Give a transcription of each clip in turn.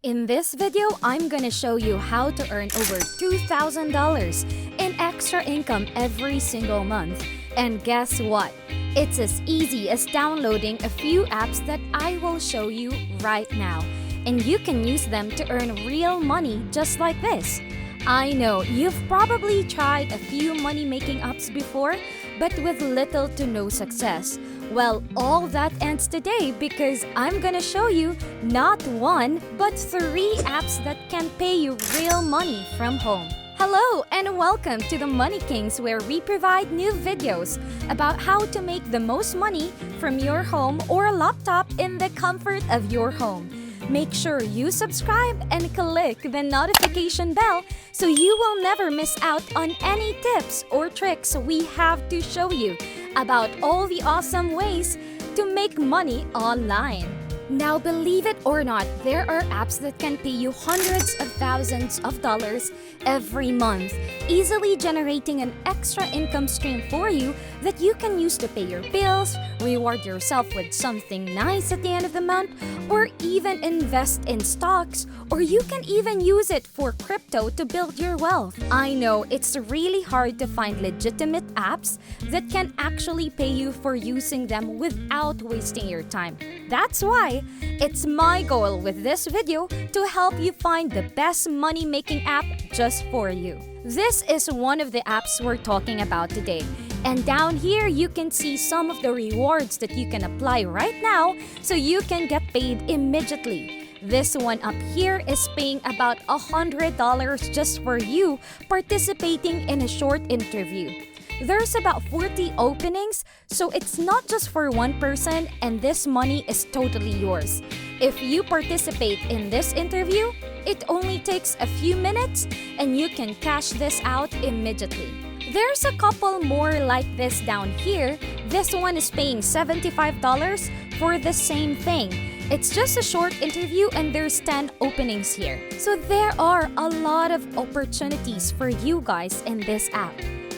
In this video, I'm gonna show you how to earn over $2,000 in extra income every single month. And guess what? It's as easy as downloading a few apps that I will show you right now. And you can use them to earn real money just like this. I know you've probably tried a few money-making apps before, but with little to no success. Well, all that ends today because I'm gonna show you not one, but 3 apps that can pay you real money from home. Hello and welcome to the Money Kings, where we provide new videos about how to make the most money from your home or laptop in the comfort of your home. Make sure you subscribe and click the notification bell so you will never miss out on any tips or tricks we have to show you about all the awesome ways to make money online. Now, believe it or not, there are apps that can pay you hundreds of thousands of dollars every month, easily generating an extra income stream for you that you can use to pay your bills, reward yourself with something nice at the end of the month, or even invest in stocks, or you can even use it for crypto to build your wealth. I know it's really hard to find legitimate apps that can actually pay you for using them without wasting your time. That's why it's my goal with this video to help you find the best money-making app just for you. This is one of the apps we're talking about today. And down here, you can see some of the rewards that you can apply right now so you can get paid immediately. This one up here is paying about $100 just for you participating in a short interview. There's about 40 openings, so it's not just for one person, and this money is totally yours. If you participate in this interview, it only takes a few minutes and you can cash this out immediately. There's a couple more like this down here. This one is paying $75 for the same thing. It's just a short interview and there's 10 openings here. So there are a lot of opportunities for you guys in this app.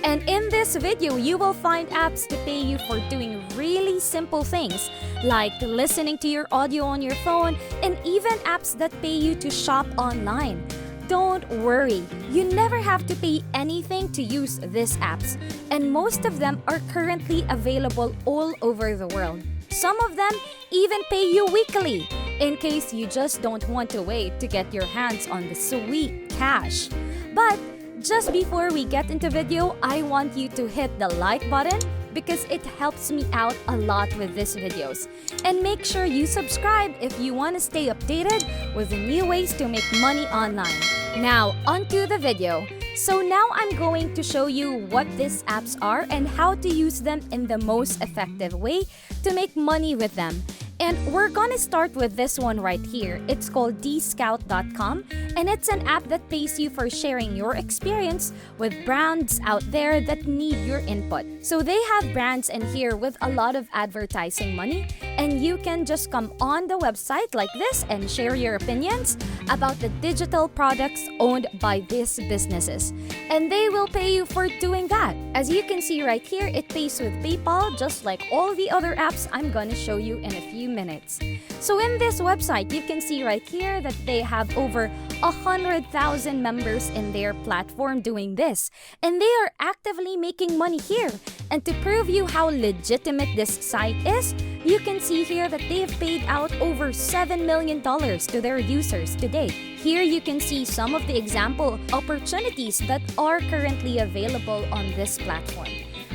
And in this video, you will find apps to pay you for doing really simple things like listening to your audio on your phone, and even apps that pay you to shop online. Don't worry, you never have to pay anything to use these apps, and most of them are currently available all over the world. Some of them even pay you weekly, in case you just don't want to wait to get your hands on the sweet cash. But just before we get into video, I want you to hit the like button because it helps me out a lot with these videos. And make sure you subscribe if you want to stay updated with the new ways to make money online. Now, onto the video. So now I'm going to show you what these apps are and how to use them in the most effective way to make money with them. And we're gonna start with this one right here. It's called Dscout.com, and it's an app that pays you for sharing your experience with brands out there that need your input. So they have brands in here with a lot of advertising money, and you can just come on the website like this and share your opinions about the digital products owned by these businesses. And they will pay you for doing that. As you can see right here, it pays with PayPal just like all the other apps I'm gonna show you in a few minutes. So in this website, you can see right here that they have over 100,000 members in their platform doing this, and they are actively making money here. And to prove you how legitimate this site is, you can see here that they've paid out over $7 million to their users today. Here you can see some of the example opportunities that are currently available on this platform.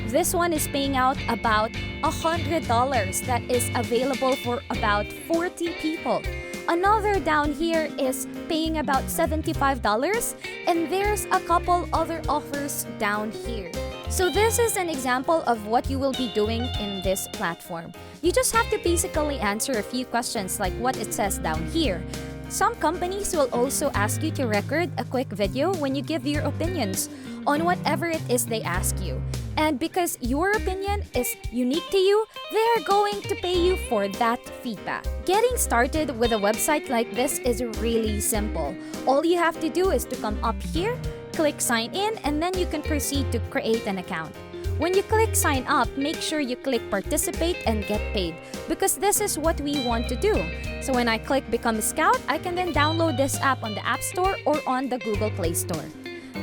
This one is paying out about $100 that is available for about 40 people. Another down here is paying about $75, and there's a couple other offers down here. So this is an example of what you will be doing in this platform. You just have to basically answer a few questions like what it says down here. Some companies will also ask you to record a quick video when you give your opinions on whatever it is they ask you. And because your opinion is unique to you, they're going to pay you for that feedback. Getting started with a website like this is really simple. All you have to do is to come up here, click sign in, and then you can proceed to create an account. When you click sign up, make sure you click participate and get paid because this is what we want to do. So when I click become a scout, I can then download this app on the App Store or on the Google Play Store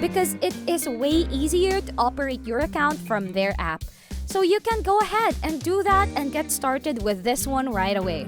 because it is way easier to operate your account from their app. So you can go ahead and do that and get started with this one right away.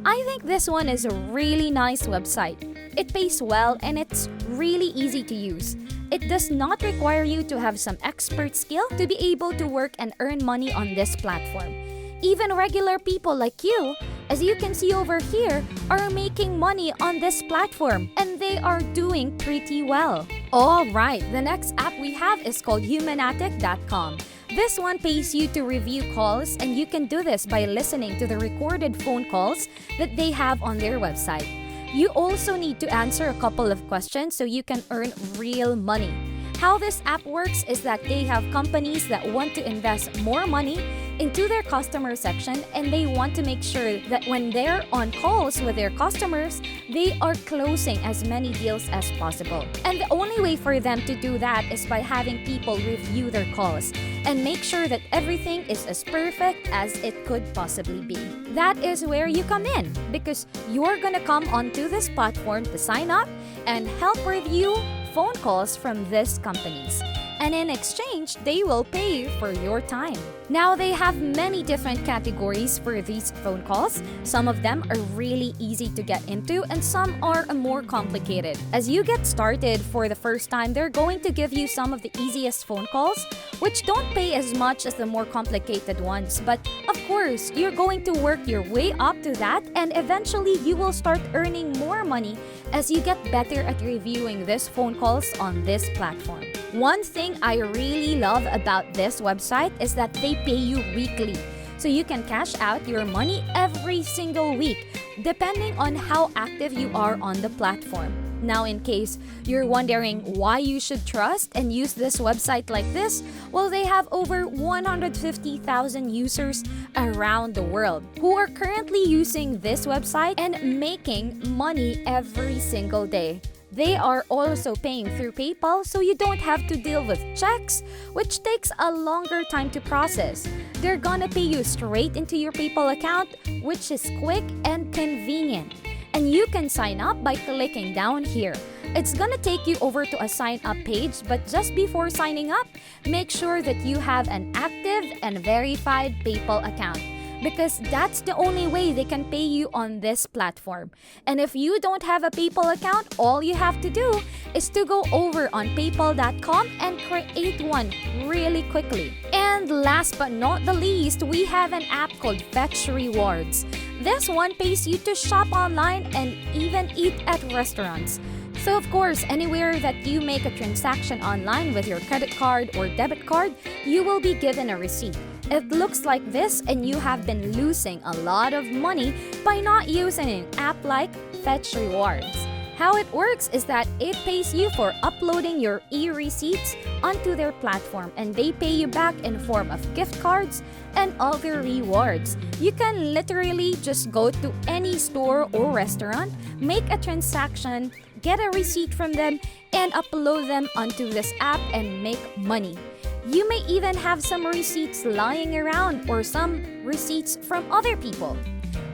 I think this one is a really nice website. It pays well and it's really easy to use. It does not require you to have some expert skill to be able to work and earn money on this platform. Even regular people like you, as you can see over here, are making money on this platform and they are doing pretty well. Alright, the next app we have is called humanatic.com. This one pays you to review calls and you can do this by listening to the recorded phone calls that they have on their website. You also need to answer a couple of questions so you can earn real money. How this app works is that they have companies that want to invest more money into their customer section and they want to make sure that when they're on calls with their customers, they are closing as many deals as possible. And the only way for them to do that is by having people review their calls and make sure that everything is as perfect as it could possibly be. That is where you come in because you're gonna come onto this platform to sign up and help review phone calls from these companies. And in exchange, they will pay you for your time. Now, they have many different categories for these phone calls. Some of them are really easy to get into and some are more complicated. As you get started for the first time, they're going to give you some of the easiest phone calls, which don't pay as much as the more complicated ones. But of course, you're going to work your way up to that and eventually you will start earning more money as you get better at reviewing these phone calls on this platform. One thing I really love about this website is that they pay you weekly. So you can cash out your money every single week, depending on how active you are on the platform. Now, in case you're wondering why you should trust and use this website like this, well, they have over 150,000 users around the world who are currently using this website and making money every single day. They are also paying through PayPal, so you don't have to deal with checks, which takes a longer time to process. They're gonna pay you straight into your PayPal account, which is quick and convenient. And you can sign up by clicking down here. It's gonna take you over to a sign up page, but just before signing up, make sure that you have an active and verified PayPal account, because that's the only way they can pay you on this platform. And if you don't have a PayPal account, all you have to do is to go over on paypal.com and create one really quickly. And last but not the least, we have an app called Fetch Rewards. This one pays you to shop online and even eat at restaurants. So of course, anywhere that you make a transaction online with your credit card or debit card, you will be given a receipt. It looks like this and you have been losing a lot of money by not using an app like Fetch Rewards. How it works is that it pays you for uploading your e-receipts onto their platform and they pay you back in form of gift cards and other rewards. You can literally just go to any store or restaurant, make a transaction, get a receipt from them, and upload them onto this app and make money. You may even have some receipts lying around or some receipts from other people.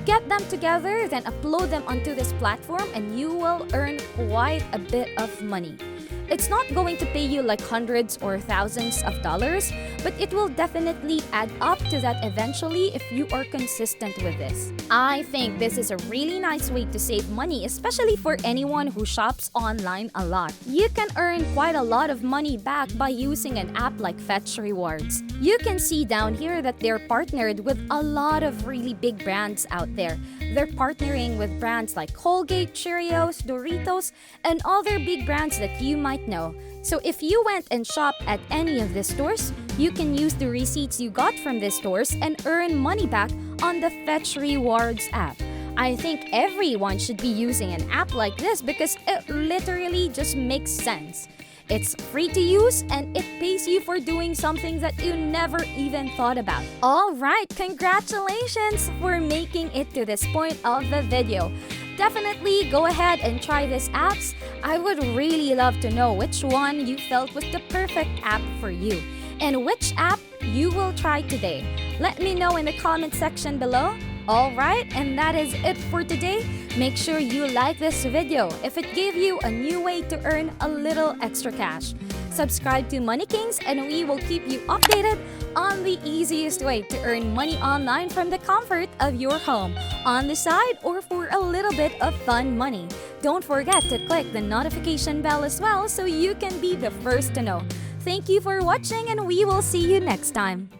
Get them together, then upload them onto this platform and you will earn quite a bit of money. It's not going to pay you like hundreds or thousands of dollars, but it will definitely add up to that eventually if you are consistent with this. I think this is a really nice way to save money, especially for anyone who shops online a lot. You can earn quite a lot of money back by using an app like Fetch Rewards. You can see down here that they're partnered with a lot of really big brands out there. They're partnering with brands like Colgate, Cheerios, Doritos, and other big brands that you might know. So if you went and shopped at any of these stores, you can use the receipts you got from these stores and earn money back on the Fetch Rewards app. I think everyone should be using an app like this because it literally just makes sense. It's free to use and it pays you for doing something that you never even thought about. Alright, congratulations for making it to this point of the video. Definitely go ahead and try these apps. I would really love to know which one you felt was the perfect app for you. and which app you will try today. Let me know in the comment section below. Alright, and that is it for today. Make sure you like this video if it gave you a new way to earn a little extra cash. Subscribe to Money Kings and we will keep you updated on the easiest way to earn money online from the comfort of your home, on the side, or for a little bit of fun money. Don't forget to click the notification bell as well so you can be the first to know. Thank you for watching and we will see you next time.